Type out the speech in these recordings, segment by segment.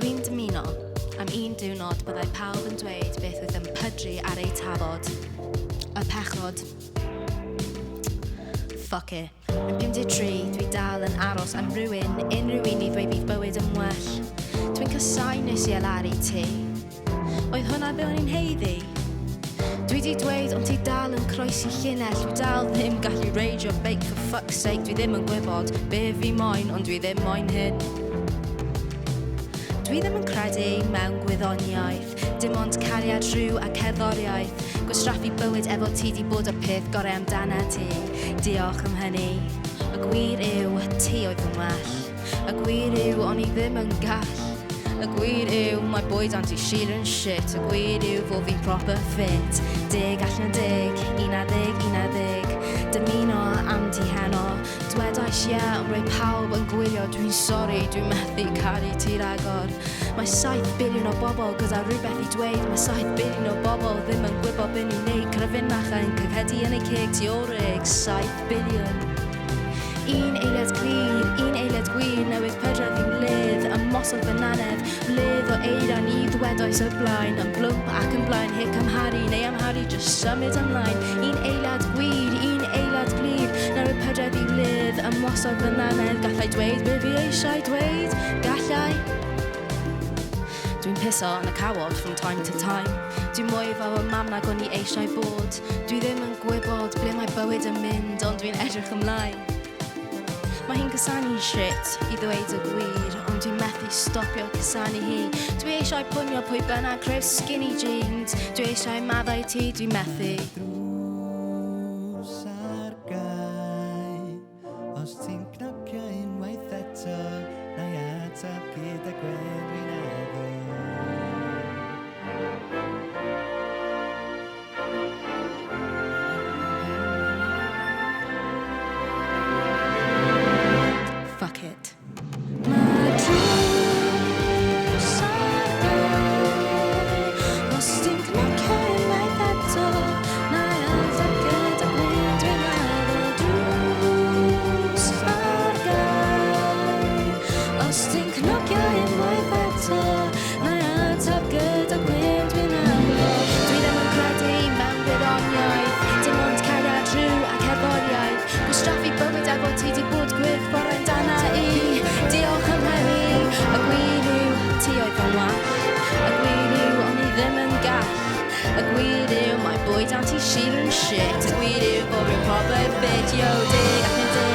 Dwi'n dymuno am un diwrnod byddai pawb yn dweud beth oedd yn pydru ar ei tafod. Y pechod. Fuck it. Yn 53, dwi dal yn aros am rhywun, unrhyw un i ddweud bydd bywyd yn well. Dwi'n casau nes i elaru ti. Oedd hwnna be o'n i'n heiddi? Dwi di dweud ond ti dal yn croesi llinell. Dwi dal ddim gallu reidio beic for fuck's sake. Dwi ddim yn gwybod be fi moyn ond dwi ddim moyn hyn. Dwi ddim yn credu mewn gwyddoniaeth, dim ond cariad rhyw a cerddoriaeth. Gwastraffu bywyd efo ti di bod y peth gorau amdana ti. Diolch am hynny. Y gwir yw, ti oedd yn well. Y gwir yw, o'n i ddim yn gall. Y gwir yw, mae bwyd anti-sheer yn shit. Y gwir yw, fod fi'n proper fit. 10 allan 10, 11. Dymuno am ti heno. Dwedais ie, ond roi pawb yn gwylio. Dwi'n sori, dwi'n methu caru ti ragor. Mae 7 biliwn o bobl gyda rhywbeth i dweud. Mae 7 biliwn o bobl ddim yn gwybod be nhw'n neud. Cryfynach yn cyfhedu yn eu cig teorig. 7 biliwn. Un eiliad clir, un eiliad gwir, newydd pydredd i'w lydd, ymosod bananedd, lydd o eiran i ddwedais y blaen, yn blwmp ac yn blaen, hic amharu, neu amharu, just symud ymlaen. Un eiliad gwir, un eiliad glir, newydd pydredd i'w lydd, ymosod bananedd, gallai dweud be fi eisiau dweud, gallai. Dwi'n piso yn y cawod from time to time. Dwi'n mwy fel y mam nag o'n i eisiau bod. Dwi ddim yn gwybod ble mae bywyd yn mynd, ond dwi'n edrych ymlaen. Mae hi'n cysanu shit i ddweud y gwir, ond dwi'n methu stopio cysanu hi. Dwi eisiau pwnio pwy bynnag creu skinny jeans. Dwi eisiau maddau ti, dwi'n methu. Drws ar gau, os ti'n cnocio unwaith eto, na i atab gyda gwen dwi'n addo. Fuck it. Anti-sheer and shit. Y gwir yw bod fi'n proper fit. Yo, 10 allan 10,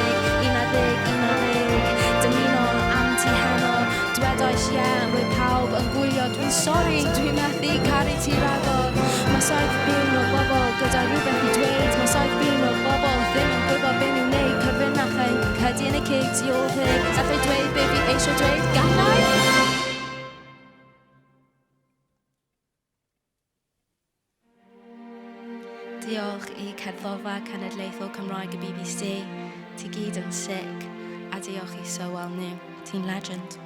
11. Dymuno am ti heno. Dwedais ie, rwy pawb yn gwylio. Dwi'n sori, dwi'n methu caru ti ragor. Mae 7 biliwn o bobl gyda rhywbeth i dweud. Mae 7 biliwn o bobl ddim yn gwybod be nhw'n neud. Cyrfynach yn cydu yn y cig teorig. Gallai dweud be fi eisiau dweud. Gallai? Diolch i Cherddorfa Genedlaethol Gymraeg y BBC. Ti gyd yn sick. A diolch i Sywel Nyw. Ti'n legend.